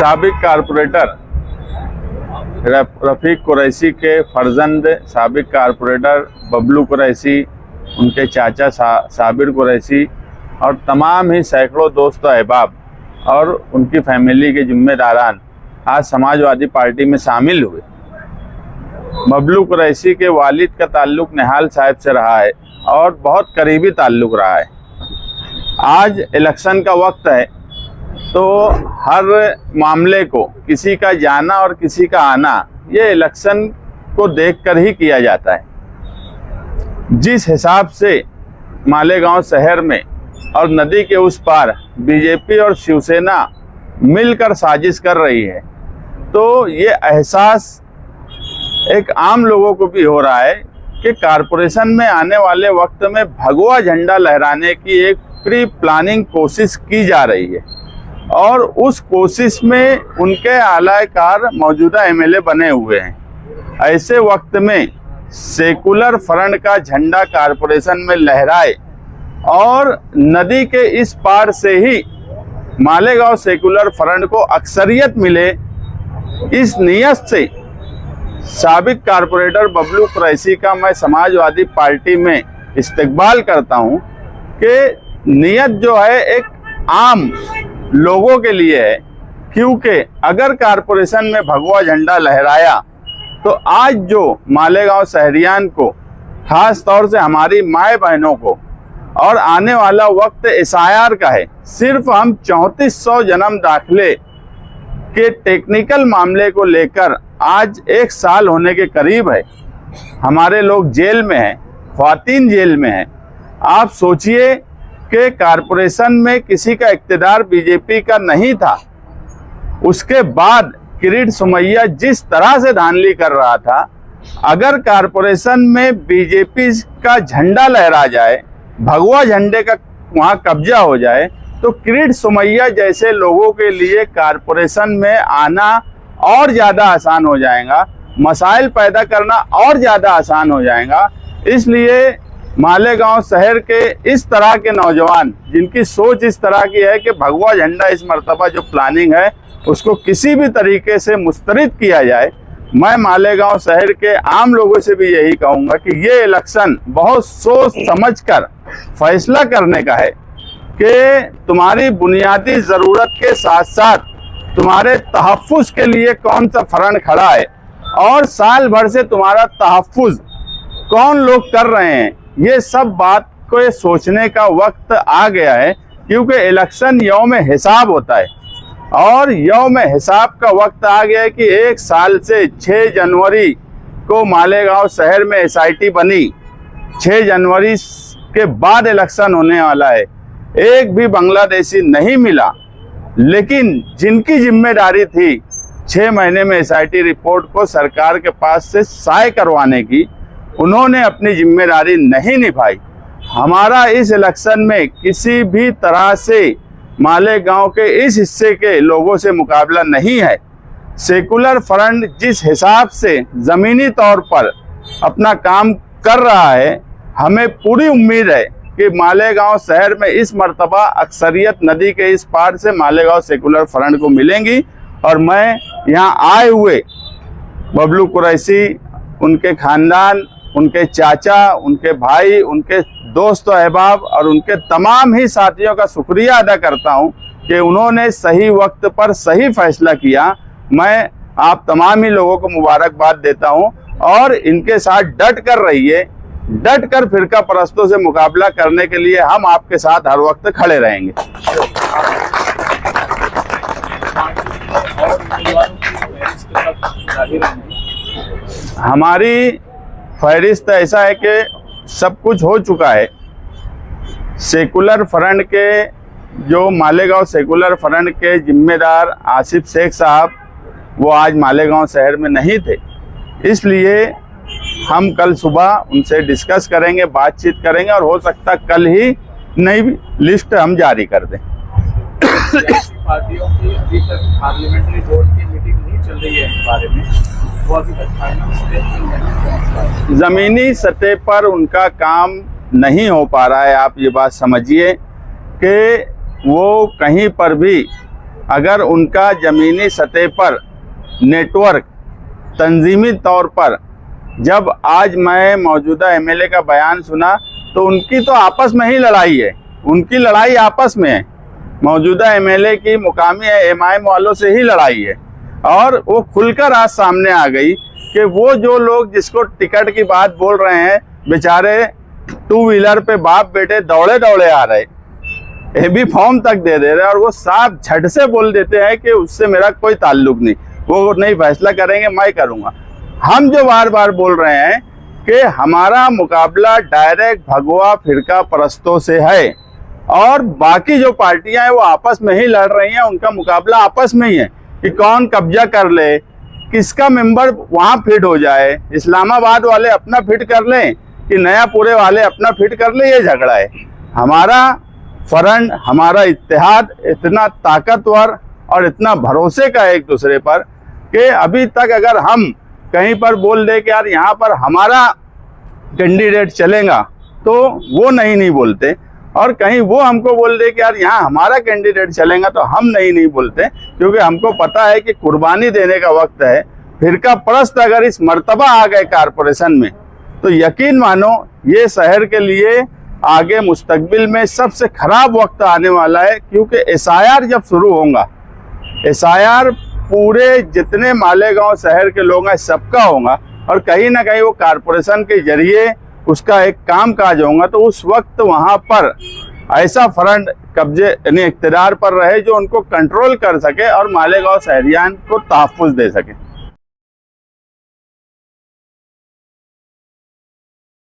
साबिक कारपोरेटर रफ़ीक कुरैशी के फर्जंद साबिक कारपोरेटर बबलू कुरैशी, उनके चाचा साबिर कुरैशी और तमाम ही सैकड़ों दोस्त अहबाब और उनकी फैमिली के जिम्मेदारान आज समाजवादी पार्टी में शामिल हुए। बबलू कुरैशी के वालिद का ताल्लुक़ निहाल साहब से रहा है और बहुत करीबी ताल्लुक़ रहा है। आज इलेक्शन का वक्त है तो हर मामले को किसी का जाना और किसी का आना ये इलेक्शन को देखकर ही किया जाता है। जिस हिसाब से मालेगांव शहर में और नदी के उस पार बीजेपी और शिवसेना मिलकर साजिश कर रही है, तो ये एहसास एक आम लोगों को भी हो रहा है कि कारपोरेशन में आने वाले वक्त में भगवा झंडा लहराने की एक प्री प्लानिंग कोशिश की जा रही है और उस कोशिश में उनके आलाकार मौजूदा एमएलए बने हुए हैं। ऐसे वक्त में सेकुलर फ्रंट का झंडा कारपोरेशन में लहराए और नदी के इस पार से ही मालेगांव सेकुलर फ्रंट को अक्सरियत मिले, इस नियत से साबिक कारपोरेटर बबलू कुरैशी का मैं समाजवादी पार्टी में इस्तकबाल करता हूं कि नियत जो है एक आम लोगों के लिए है, क्योंकि अगर कारपोरेशन में भगवा झंडा लहराया तो आज जो मालेगांव शहरियान को, खास तौर से हमारी माए बहनों को, और आने वाला वक्त एसआईआर का है। सिर्फ हम 3400 जन्म दाखिले के टेक्निकल मामले को लेकर आज 1 साल होने के करीब है। हमारे लोग जेल में हैं, ख्वातीन जेल में हैं। आप सोचिए कि कारपोरेशन में किसी का इक़्तिदार बीजेपी का नहीं था, उसके बाद किरीट सोमैया जिस तरह से धांधली कर रहा था, अगर कारपोरेशन में बीजेपी का झंडा लहरा जाए, भगवा झंडे का वहाँ कब्जा हो जाए, तो किरीट सोमैया जैसे लोगों के लिए कारपोरेशन में आना और ज़्यादा आसान हो जाएगा, मसाइल पैदा करना और ज़्यादा आसान हो जाएगा। इसलिए मालेगांव शहर के इस तरह के नौजवान जिनकी सोच इस तरह की है कि भगवा झंडा इस मर्तबा जो प्लानिंग है उसको किसी भी तरीके से मुस्तरद किया जाए, मैं मालेगांव शहर के आम लोगों से भी यही कहूँगा कि ये इलेक्शन बहुत सोच समझकर फैसला करने का है कि तुम्हारी बुनियादी ज़रूरत के साथ साथ तुम्हारे तहफ़्फ़ुज़ के लिए कौन सा फ्रंट खड़ा है और साल भर से तुम्हारा तहफ़्फ़ुज़ कौन लोग कर रहे हैं। ये सब बात को सोचने का वक्त आ गया है, क्योंकि इलेक्शन यौम हिसाब होता है और यौम हिसाब का वक्त आ गया है कि 1 साल से 6 जनवरी को मालेगांव शहर में एसआईटी बनी। 6 जनवरी के बाद इलेक्शन होने वाला है। एक भी बांग्लादेशी नहीं मिला, लेकिन जिनकी जिम्मेदारी थी 6 महीने में एसआईटी रिपोर्ट को सरकार के पास से साय करवाने की, उन्होंने अपनी जिम्मेदारी नहीं निभाई। हमारा इस इलेक्शन में किसी भी तरह से मालेगांव के इस हिस्से के लोगों से मुकाबला नहीं है। सेकुलर फ्रंट जिस हिसाब से ज़मीनी तौर पर अपना काम कर रहा है, हमें पूरी उम्मीद है कि मालेगांव शहर में इस मर्तबा अक्सरियत नदी के इस पार से मालेगांव सेकुलर फ्रंट को मिलेंगी। और मैं यहाँ आए हुए बबलू कुरैशी, उनके ख़ानदान, उनके चाचा, उनके भाई, उनके दोस्त अहबाब और उनके तमाम ही साथियों का शुक्रिया अदा करता हूं कि उन्होंने सही वक्त पर सही फैसला किया। मैं आप तमाम ही लोगों को मुबारकबाद देता हूं और इनके साथ डट कर रहिए। डट कर फिरका परस्तों से मुकाबला करने के लिए हम आपके साथ हर वक्त खड़े रहेंगे। हमारी फहरिस्त ऐसा है कि सब कुछ हो चुका है। सेकुलर फ्रंट के जो मालेगांव सेकुलर फ्रंट के जिम्मेदार आसिफ शेख साहब, वो आज मालेगांव शहर में नहीं थे, इसलिए हम कल सुबह उनसे डिस्कस करेंगे, बातचीत करेंगे और हो सकता कल ही नई लिस्ट हम जारी कर दें। पार्टियों की अभी तक पार्लियामेंट्री बोर्ड की मीटिंग नहीं चल रही है इस बारे में, वो अभी तक फाइनल स्टेज में। ज़मीनी सतह पर उनका काम नहीं हो पा रहा है। आप ये बात समझिए कि वो कहीं पर भी अगर उनका ज़मीनी सतह पर नेटवर्क तंजीमी तौर पर, जब आज मैं मौजूदा एमएलए का बयान सुना तो उनकी तो आपस में ही लड़ाई है, उनकी लड़ाई आपस में है। मौजूदा एमएलए की मुकामी एमआईएम वालों से ही लड़ाई है और वो खुलकर आज सामने आ गई कि वो जो लोग जिसको टिकट की बात बोल रहे हैं, बेचारे 2 व्हीलर पे बाप बेटे दौड़े दौड़े आ रहे, एबी फॉर्म तक दे दे रहे और वो साफ झट से बोल देते हैं कि उससे मेरा कोई ताल्लुक नहीं, वो नहीं फैसला करेंगे, मैं करूँगा। हम जो बार बार बोल रहे हैं कि हमारा मुकाबला डायरेक्ट भगवा फिरका परस्तों से है और बाकी जो पार्टियां हैं वो आपस में ही लड़ रही हैं, उनका मुकाबला आपस में ही है कि कौन कब्जा कर ले, किसका मेंबर वहां फिट हो जाए, इस्लामाबाद वाले अपना फिट कर लें कि नयापुरे वाले अपना फिट कर ले, ये झगड़ा है। हमारा फ्रंट, हमारा इत्तेहाद इतना ताकतवर और इतना भरोसे का एक दूसरे पर कि अभी तक अगर हम कहीं पर बोल दे कि यार यहाँ पर हमारा कैंडिडेट चलेगा तो वो नहीं बोलते, और कहीं वो हमको बोल दे कि यार यहाँ हमारा कैंडिडेट चलेगा तो हम नहीं बोलते, क्योंकि हमको पता है कि कुर्बानी देने का वक्त है। फिरका परस्त अगर इस मर्तबा आ गए कारपोरेशन में तो यकीन मानो ये शहर के लिए आगे मुस्तकबिल में सबसे खराब वक्त आने वाला है, क्योंकि एसआईआर जब शुरू होगा, एसआईआर पूरे जितने मालेगांव शहर के लोग हैं सबका होगा और कहीं ना कहीं वो कारपोरेशन के जरिए उसका एक काम काज होगा, तो उस वक्त वहाँ पर ऐसा फ्रंट कब्जे यानी इख्तियार पर रहे जो उनको कंट्रोल कर सके और मालेगांव शहरियान को तहफ़्फ़ुज़ दे सके।